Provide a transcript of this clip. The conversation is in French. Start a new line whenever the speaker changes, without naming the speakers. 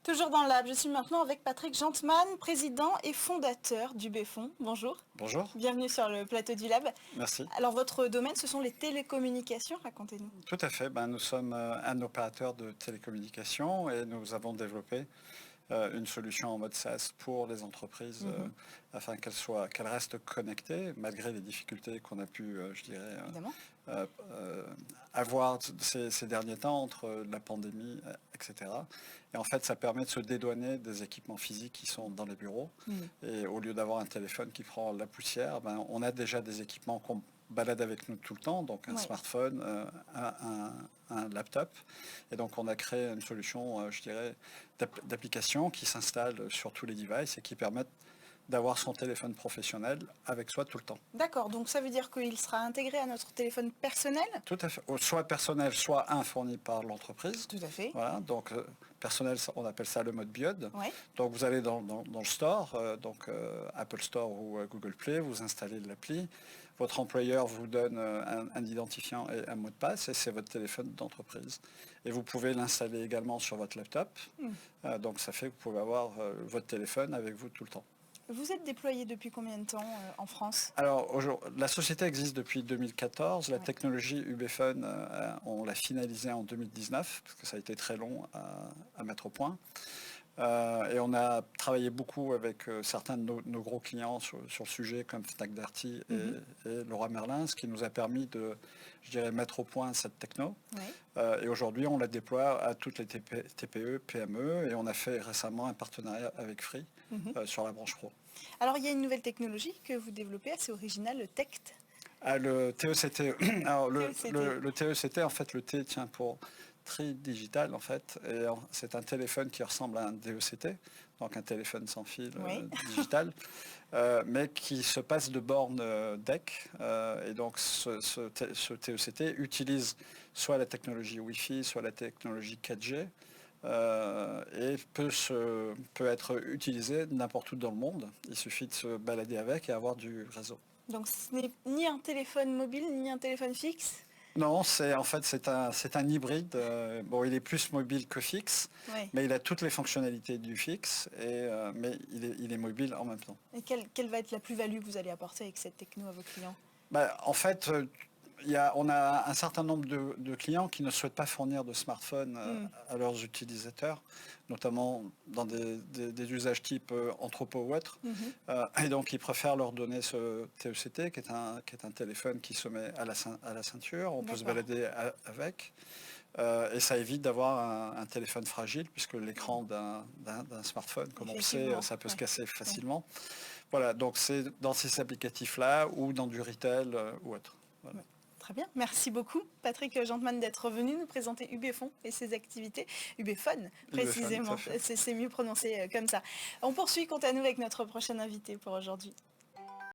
Toujours dans le lab, je suis maintenant avec Patrick Gentman, président et fondateur d'UBFON. Bonjour.
Bonjour,
Bienvenue sur le plateau du lab.
merci.
Alors votre domaine, ce sont les télécommunications, racontez-nous.
Tout à fait. Nous sommes un opérateur de télécommunications et nous avons développé une solution en mode SaaS pour les entreprises afin qu'elles restent connectées malgré les difficultés qu'on a pu,
Évidemment.
avoir ces derniers temps entre la pandémie, etc. Et en fait, ça permet de se dédouaner des équipements physiques qui sont dans les bureaux. Et au lieu d'avoir un téléphone qui prend la poussière, on a déjà des équipements qu'on balade avec nous tout le temps, donc un smartphone, un laptop. Et donc on a créé une solution, d'application qui s'installe sur tous les devices et qui permettent d'avoir son téléphone professionnel avec soi tout le temps.
D'accord, donc ça veut dire qu'il sera intégré à notre téléphone personnel?
Tout à fait. Soit personnel, soit un fourni par l'entreprise.
Tout à fait.
Voilà, donc personnel, on appelle ça le mode BIOD.
Ouais.
Donc vous allez dans le store, Apple Store ou Google Play, vous installez l'appli. Votre employeur vous donne un identifiant et un mot de passe et c'est votre téléphone d'entreprise. Et vous pouvez l'installer également sur votre laptop. Donc ça fait que vous pouvez avoir votre téléphone avec vous tout le temps.
Vous êtes déployé depuis combien de temps en France?
Alors, la société existe depuis 2014. La technologie UBFON, on l'a finalisée en 2019, parce que ça a été très long à mettre au point. Et on a travaillé beaucoup avec certains de nos gros clients sur le sujet, comme Fnac Darty et Leroy Merlin, ce qui nous a permis de, mettre au point cette techno. Et aujourd'hui, on la déploie à toutes les TPE, PME, et on a fait récemment un partenariat avec Free sur la branche pro.
Alors il y a une nouvelle technologie que vous développez, assez originale, le TECT.
Ah, le TECT. Alors,
TECT.
le TECT, en fait, le T tient pour tri digital, en fait. Et c'est un téléphone qui ressemble à un DECT, donc un téléphone sans fil digital, mais qui se passe de borne DEC. Et donc, ce TECT utilise soit la technologie Wi-Fi, soit la technologie 4G. Et peut être utilisé n'importe où dans le monde. Il suffit de se balader avec et avoir du réseau.
Donc ce n'est ni un téléphone mobile, ni un téléphone fixe?
Non, c'est un hybride. Il est plus mobile que fixe, mais il a toutes les fonctionnalités du fixe, mais il est mobile en même temps.
Et quelle va être la plus-value que vous allez apporter avec cette techno à vos clients?
En fait, on a un certain nombre de clients qui ne souhaitent pas fournir de smartphones à leurs utilisateurs, notamment dans des usages type entrepôt ou autre. Et donc, ils préfèrent leur donner ce TECT, qui est un téléphone qui se met à la ceinture. On peut se balader avec. Et ça évite d'avoir un téléphone fragile, puisque l'écran d'un smartphone, comme on le sait, ça peut se casser facilement. Voilà, donc c'est dans ces applicatifs-là ou dans du retail ou autre. Voilà.
Très bien, merci beaucoup Patrick Gentman d'être venu nous présenter UBFON et ses activités. UBFON, précisément, c'est mieux prononcé comme ça. On poursuit quant à nous avec notre prochain invité pour aujourd'hui.